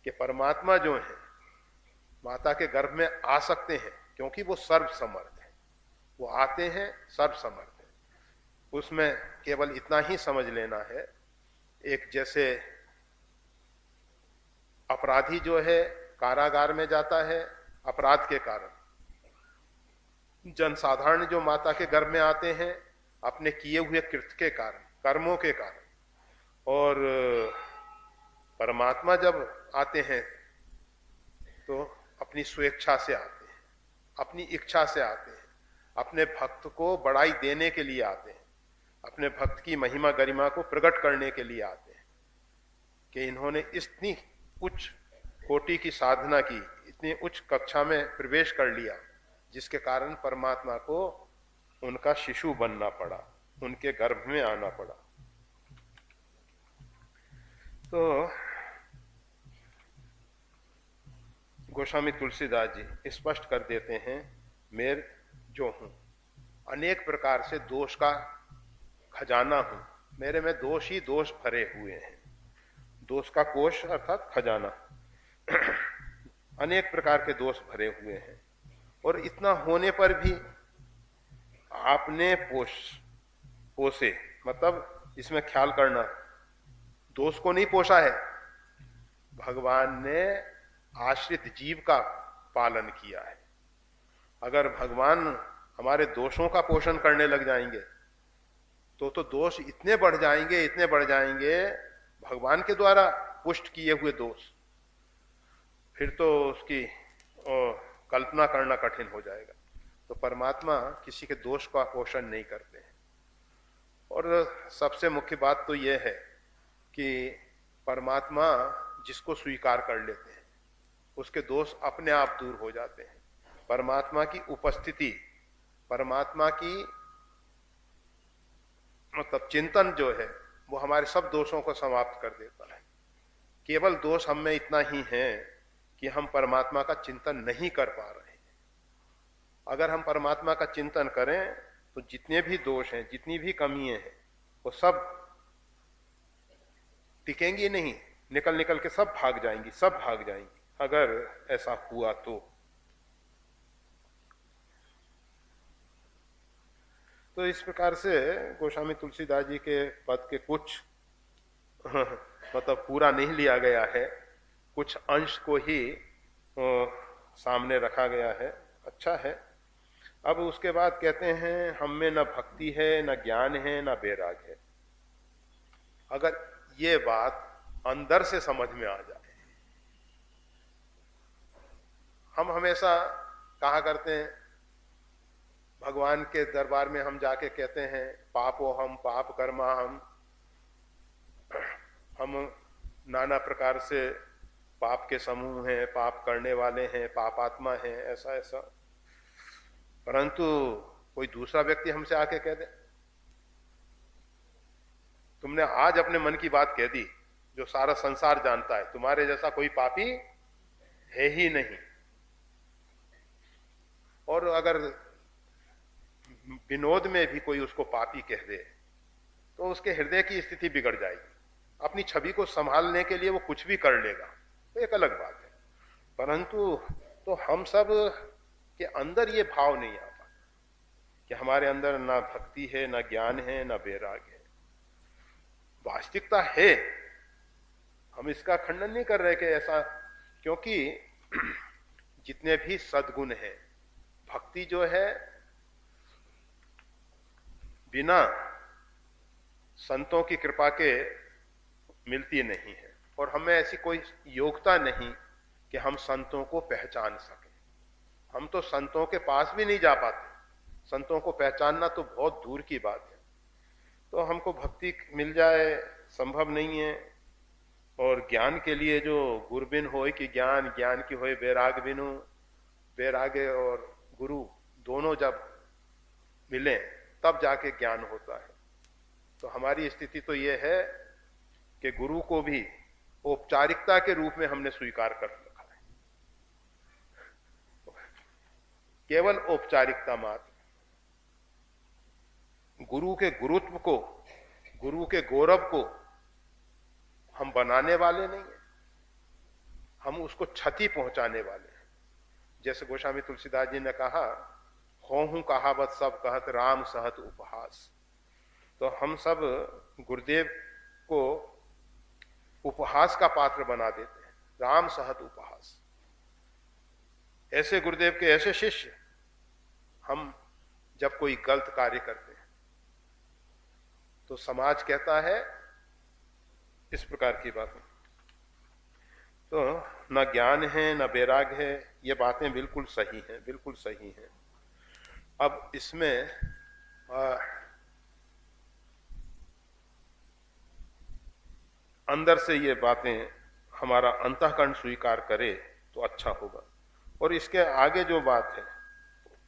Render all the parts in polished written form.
कि परमात्मा जो है माता के गर्भ में आ सकते हैं क्योंकि वो सर्वसमर्थ है, वो आते हैं, सर्वसमर्थ है। उसमें केवल इतना ही समझ लेना है, एक जैसे अपराधी जो है कारागार में जाता है अपराध के कारण, जनसाधारण जो माता के गर्भ में आते हैं अपने किए हुए कृत्य के कारण, कर्मों के कारण, और परमात्मा जब आते हैं तो अपनी स्वेच्छा से आते हैं, अपनी इच्छा से आते हैं, अपने भक्त को बड़ाई देने के लिए आते हैं, अपने भक्त की महिमा गरिमा को प्रकट करने के लिए आते हैं कि इन्होंने इतनी उच्च कोटि की साधना की, इतनी उच्च कक्षा में प्रवेश कर लिया, जिसके कारण परमात्मा को उनका शिशु बनना पड़ा, उनके गर्भ में आना पड़ा। तो गोस्वामी तुलसीदास जी स्पष्ट कर देते हैं, मैं जो हूं अनेक प्रकार से दोष का खजाना हूं, मेरे में दोष ही दोष भरे हुए हैं, दोष का कोष अर्थात खजाना, अनेक प्रकार के दोष भरे हुए हैं। और इतना होने पर भी आपने पोसे, मतलब इसमें ख्याल करना, दोष को नहीं पोषा है, भगवान ने आश्रित जीव का पालन किया है। अगर भगवान हमारे दोषों का पोषण करने लग जाएंगे तो दोष इतने बढ़ जाएंगे, इतने बढ़ जाएंगे, भगवान के द्वारा पुष्ट किए हुए दोष, फिर तो उसकी कल्पना करना कठिन हो जाएगा। तो परमात्मा किसी के दोष का पोषण नहीं करते हैं। और सबसे मुख्य बात तो यह है कि परमात्मा जिसको स्वीकार कर लेते हैं उसके दोष अपने आप दूर हो जाते हैं। परमात्मा की उपस्थिति, परमात्मा की मतलब चिंतन जो है वो हमारे सब दोषों को समाप्त कर देता है। केवल दोष हम में इतना ही है कि हम परमात्मा का चिंतन नहीं कर पा रहे हैं। अगर हम परमात्मा का चिंतन करें तो जितने भी दोष हैं, जितनी भी कमियां हैं, वो सब टिकेंगी नहीं, निकल निकल के सब भाग जाएंगी, सब भाग जाएंगी, अगर ऐसा हुआ तो इस प्रकार से गोस्वामी तुलसीदास जी के पद के कुछ मतलब पूरा नहीं लिया गया है, कुछ अंश को ही सामने रखा गया है। अच्छा है। अब उसके बाद कहते हैं, हम में न भक्ति है, न ज्ञान है, न वैराग है। अगर ये बात अंदर से समझ में आ जाए, हम हमेशा कहा करते हैं, भगवान के दरबार में हम जाके कहते हैं, पापो हम, पाप कर्मा हम नाना प्रकार से पाप के समूह हैं, पाप करने वाले हैं, पापात्मा हैं, ऐसा ऐसा। परंतु कोई दूसरा व्यक्ति हमसे आके कह दे, तुमने आज अपने मन की बात कह दी, जो सारा संसार जानता है, तुम्हारे जैसा कोई पापी है ही नहीं। और अगर विनोद में भी कोई उसको पापी कह दे तो उसके हृदय की स्थिति बिगड़ जाएगी, अपनी छवि को संभालने के लिए वो कुछ भी कर लेगा, तो एक अलग बात है। परंतु तो हम सब के अंदर ये भाव नहीं आ पाता कि हमारे अंदर ना भक्ति है, ना ज्ञान है, ना वैराग है। वास्तविकता है, हम इसका खंडन नहीं कर रहे कि ऐसा, क्योंकि जितने भी सद्गुण हैं, भक्ति जो है बिना संतों की कृपा के मिलती नहीं है, और हमें ऐसी कोई योग्यता नहीं कि हम संतों को पहचान सकें। हम तो संतों के पास भी नहीं जा पाते, संतों को पहचानना तो बहुत दूर की बात है। तो हमको भक्ति मिल जाए संभव नहीं है। और ज्ञान के लिए जो गुरुबिन होए कि ज्ञान, ज्ञान की होए वैराग बिनु, वैराग और गुरु दोनों जब मिले तब जाके ज्ञान होता है। तो हमारी स्थिति तो यह है कि गुरु को भी औपचारिकता के रूप में हमने स्वीकार कर रखा है, केवल औपचारिकता मात्र। गुरु के गुरुत्व को, गुरु के गौरव को हम बनाने वाले नहीं हैं, हम उसको क्षति पहुंचाने वाले हैं। जैसे गोस्वामी तुलसीदास जी ने कहा, होहू कहावत सब कहत राम सहत उपहास। तो हम सब गुरुदेव को उपहास का पात्र बना देते हैं, राम सहत उपहास। ऐसे गुरुदेव के ऐसे शिष्य हम जब कोई गलत कार्य करते हैं तो समाज कहता है इस प्रकार की बातें। तो न ज्ञान है न वैराग्य है, ये बातें बिल्कुल सही हैं, बिल्कुल सही हैं। अब इसमें अंदर से ये बातें हमारा अंतःकरण स्वीकार करे तो अच्छा होगा। और इसके आगे जो बात है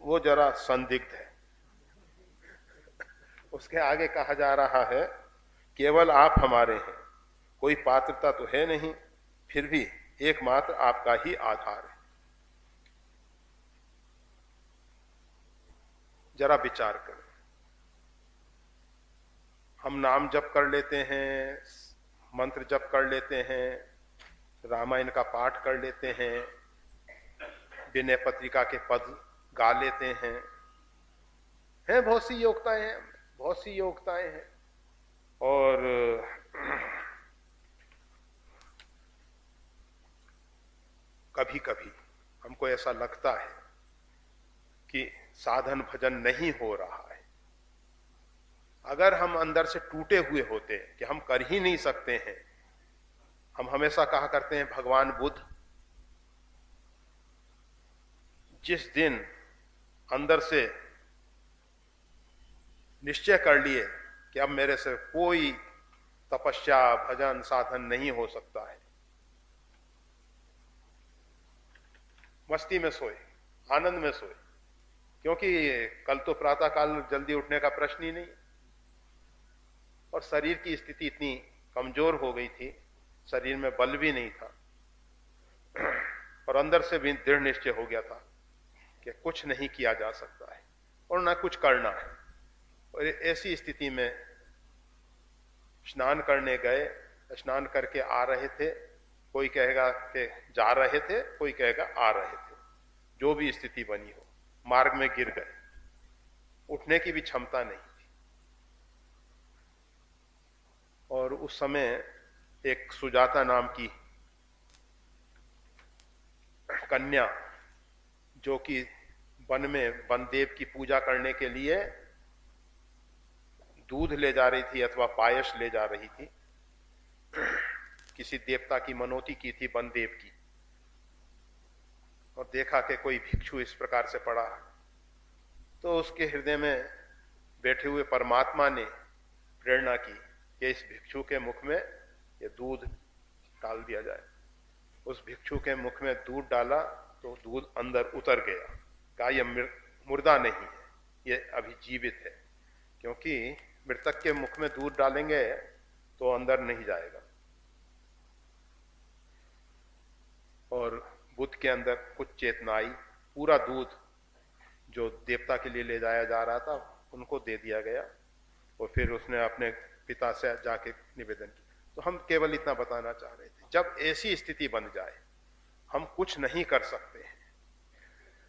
वो जरा संदिग्ध है। उसके आगे कहा जा रहा है, केवल आप हमारे हैं, कोई पात्रता तो है नहीं, फिर भी एकमात्र आपका ही आधार है। जरा विचार करें। हम नाम जप कर लेते हैं, मंत्र जप कर लेते हैं, रामायण का पाठ कर लेते हैं, विनय पत्रिका के पद गा लेते हैं, बहुत सी योग्यताएं हैं, बहुत सी योग्यताएं हैं। और कभी कभी हमको ऐसा लगता है कि साधन भजन नहीं हो रहा है। अगर हम अंदर से टूटे हुए होते कि हम कर ही नहीं सकते हैं, हम हमेशा कहा करते हैं भगवान बुद्ध जिस दिन अंदर से निश्चय कर लिए कि अब मेरे से कोई तपस्या भजन साधन नहीं हो सकता है, मस्ती में सोए, आनंद में सोए, क्योंकि कल तो प्रातः काल जल्दी उठने का प्रश्न ही नहीं। और शरीर की स्थिति इतनी कमजोर हो गई थी, शरीर में बल भी नहीं था, और अंदर से भी दृढ़ निश्चय हो गया था कि कुछ नहीं किया जा सकता है और ना कुछ करना है। और ऐसी स्थिति में स्नान करने गए, स्नान करके आ रहे थे, कोई कहेगा कि जा रहे थे, कोई कहेगा आ रहे थे, जो भी स्थिति बनी हो, मार्ग में गिर गए, उठने की भी क्षमता नहीं थी। और उस समय एक सुजाता नाम की कन्या, जो कि वन में वनदेव की पूजा करने के लिए दूध ले जा रही थी अथवा पायस ले जा रही थी, किसी देवता की मनोती की थी, वनदेव की, और देखा कि कोई भिक्षु इस प्रकार से पड़ा, तो उसके हृदय में बैठे हुए परमात्मा ने प्रेरणा की कि इस भिक्षु के मुख में ये दूध डाल दिया जाए। उस भिक्षु के मुख में दूध डाला तो दूध अंदर उतर गया। कहा यह मुर्दा नहीं है, ये अभी जीवित है, क्योंकि मृतक के मुख में दूध डालेंगे तो अंदर नहीं जाएगा। और बुद्ध के अंदर कुछ चेतना आई, पूरा दूध जो देवता के लिए ले जाया जा रहा था उनको दे दिया गया, और फिर उसने अपने पिता से जाके निवेदन किया। तो हम केवल इतना बताना चाह रहे थे, जब ऐसी स्थिति बन जाए हम कुछ नहीं कर सकते हैं,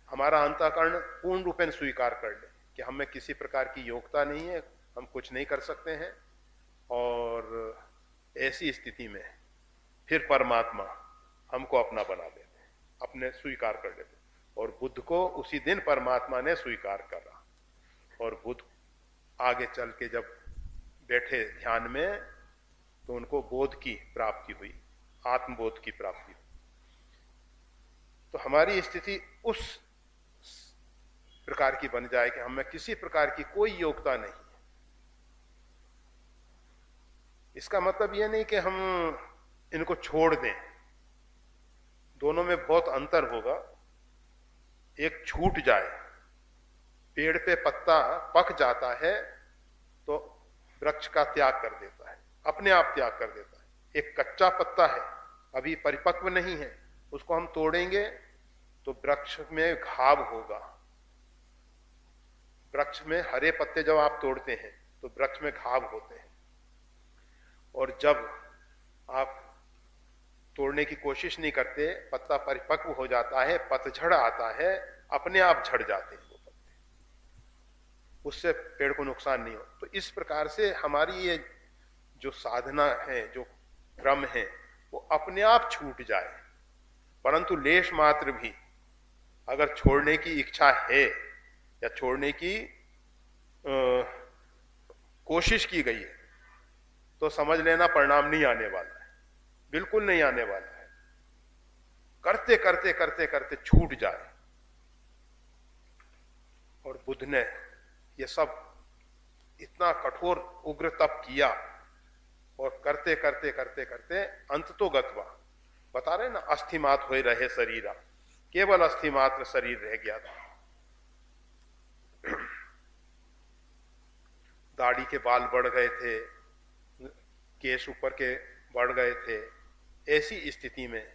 हमारा अंतःकरण पूर्ण रूपेण स्वीकार कर ले कि हमें किसी प्रकार की योग्यता नहीं है, हम कुछ नहीं कर सकते हैं, और ऐसी स्थिति में फिर परमात्मा हमको अपना बना देते हैं, अपने स्वीकार कर लेते हैं। और बुद्ध को उसी दिन परमात्मा ने स्वीकार करा, और बुद्ध आगे चल के जब बैठे ध्यान में तो उनको बोध की प्राप्ति हुई, आत्मबोध की प्राप्ति हुई। तो हमारी स्थिति उस प्रकार की बन जाए कि हमें किसी प्रकार की कोई योग्यता नहीं है। इसका मतलब यह नहीं कि हम इनको छोड़ दें, दोनों में बहुत अंतर होगा। एक छूट जाए, पेड़ पे पत्ता पक जाता है तो वृक्ष का त्याग कर देता है, अपने आप त्याग कर देता है। एक कच्चा पत्ता है, अभी परिपक्व नहीं है, उसको हम तोड़ेंगे तो वृक्ष में घाव होगा। वृक्ष में हरे पत्ते जब आप तोड़ते हैं तो वृक्ष में घाव होते हैं, और जब आप तोड़ने की कोशिश नहीं करते, पत्ता परिपक्व हो जाता है, पतझड़ आता है, अपने आप झड़ जाते हैं वो पत्ते, उससे पेड़ को नुकसान नहीं हो। तो इस प्रकार से हमारी ये जो साधना है, जो क्रम है, वो अपने आप छूट जाए, परंतु लेश मात्र भी अगर छोड़ने की इच्छा है या छोड़ने की कोशिश की गई है, तो समझ लेना परिणाम नहीं आने वाला है, बिल्कुल नहीं आने वाला है। करते करते करते करते छूट जाए। और बुद्ध ने ये सब इतना कठोर उग्र तप किया, और करते करते करते करते अंत तो गतवा, बता रहे ना, अस्थिमात हो रहे शरीरा, केवल अस्थिमात्र शरीर रह गया था। दाढ़ी के बाल बढ़ गए थे, केस ऊपर के बढ़ गए थे। ऐसी स्थिति में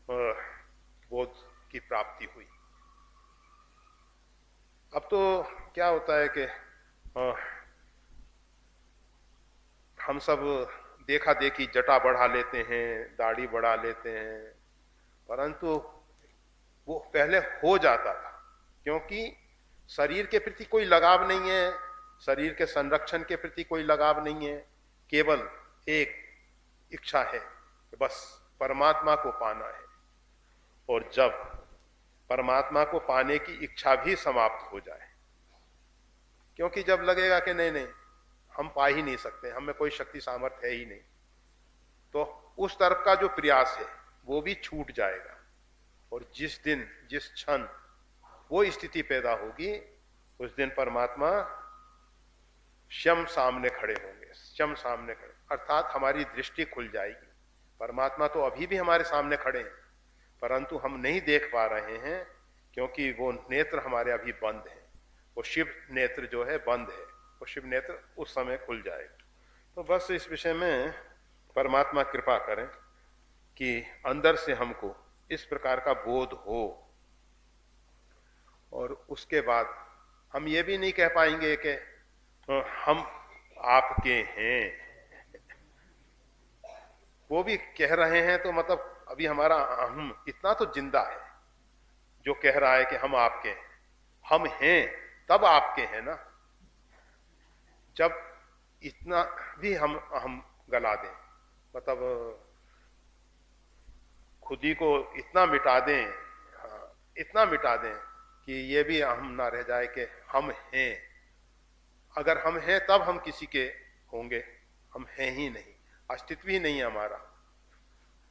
बोध की प्राप्ति हुई। अब तो क्या होता है कि हम सब देखा देखी जटा बढ़ा लेते हैं, दाढ़ी बढ़ा लेते हैं, परंतु वो पहले हो जाता था, क्योंकि शरीर के प्रति कोई लगाव नहीं है, शरीर के संरक्षण के प्रति कोई लगाव नहीं है, केवल एक इच्छा है कि बस परमात्मा को पाना है। और जब परमात्मा को पाने की इच्छा भी समाप्त हो जाए, क्योंकि जब लगेगा कि नहीं नहीं हम पा ही नहीं सकते, हम में कोई शक्ति सामर्थ्य है ही नहीं, तो उस तरफ का जो प्रयास है वो भी छूट जाएगा। और जिस दिन जिस क्षण वो स्थिति पैदा होगी, उस दिन परमात्मा स्वयं सामने खड़े होंगे, स्वयं सामने खड़े, अर्थात हमारी दृष्टि खुल जाएगी। परमात्मा तो अभी भी हमारे सामने खड़े हैं, परंतु हम नहीं देख पा रहे हैं, क्योंकि वो नेत्र हमारे अभी बंद हैं। वो शिव नेत्र जो है बंद है, वो शिव नेत्र उस समय खुल जाएगा। तो बस इस विषय में परमात्मा कृपा करें कि अंदर से हमको इस प्रकार का बोध हो, और उसके बाद हम ये भी नहीं कह पाएंगे कि हम आपके हैं। वो भी कह रहे हैं तो मतलब अभी हमारा हम इतना तो जिंदा है जो कह रहा है कि हम आपके हैं। हम हैं तब आपके हैं ना। जब इतना भी हम गला दें, मतलब खुद ही को इतना मिटा दें, हाँ, इतना मिटा दें कि ये भी हम ना रह जाए कि हम हैं। अगर हम हैं तब हम किसी के होंगे, हम हैं ही नहीं, अस्तित्व ही नहीं है हमारा।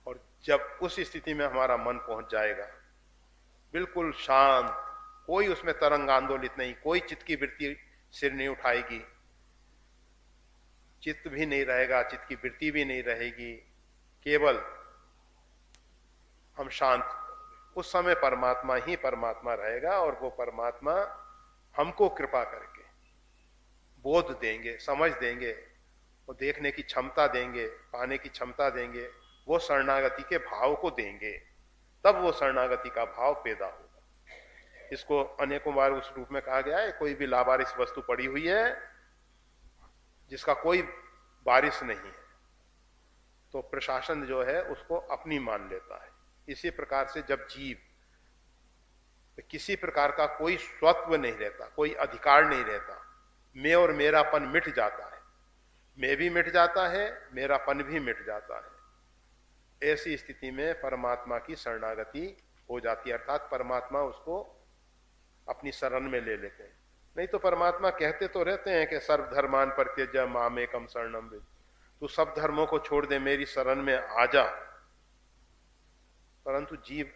और जब उस स्थिति में हमारा मन पहुंच जाएगा बिल्कुल शांत, कोई उसमें तरंग आंदोलित नहीं, कोई चित्त की वृत्ति सिर नहीं उठाएगी, चित्त भी नहीं रहेगा, चित्त की वृत्ति भी नहीं रहेगी, केवल हम शांत। उस समय परमात्मा ही परमात्मा रहेगा, और वो परमात्मा हमको कृपा करके बोध देंगे, समझ देंगे, वो देखने की क्षमता देंगे, पाने की क्षमता देंगे, वो शरणागति के भाव को देंगे, तब वो शरणागति का भाव पैदा होगा। इसको अनेकों बार उस रूप में कहा गया है, कोई भी लावारिस वस्तु पड़ी हुई है जिसका कोई वारिस नहीं है, तो प्रशासन जो है उसको अपनी मान लेता है। इसी प्रकार से जब जीव किसी प्रकार का कोई स्वत्व नहीं रहता, कोई अधिकार नहीं रहता, मैं और मेरापन मिट जाता है, मैं भी मिट जाता है, मेरापन भी मिट जाता है। ऐसी स्थिति में परमात्मा की शरणागति हो जाती है, अर्थात परमात्मा उसको अपनी शरण में ले लेते हैं। नहीं तो परमात्मा कहते तो रहते हैं कि सर्वधर्मान परित्यज्य मामेकम शरणम व्रज, तू सब धर्मों को छोड़ दे, मेरी शरण में आ जा, परंतु जीव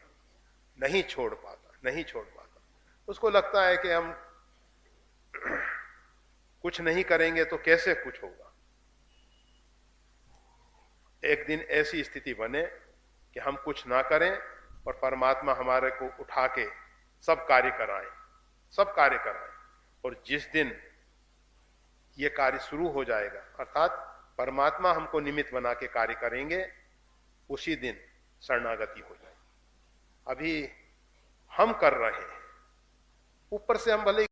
नहीं छोड़ पाता, नहीं छोड़ पाता। उसको लगता है कि हम कुछ नहीं करेंगे तो कैसे कुछ होगा। एक दिन ऐसी स्थिति बने कि हम कुछ ना करें और परमात्मा हमारे को उठा के सब कार्य कराएं, सब कार्य कराएं। और जिस दिन ये कार्य शुरू हो जाएगा, अर्थात परमात्मा हमको निमित्त बना के कार्य करेंगे, उसी दिन शरणागति हो जाएगी। अभी हम कर रहे हैं, ऊपर से हम भले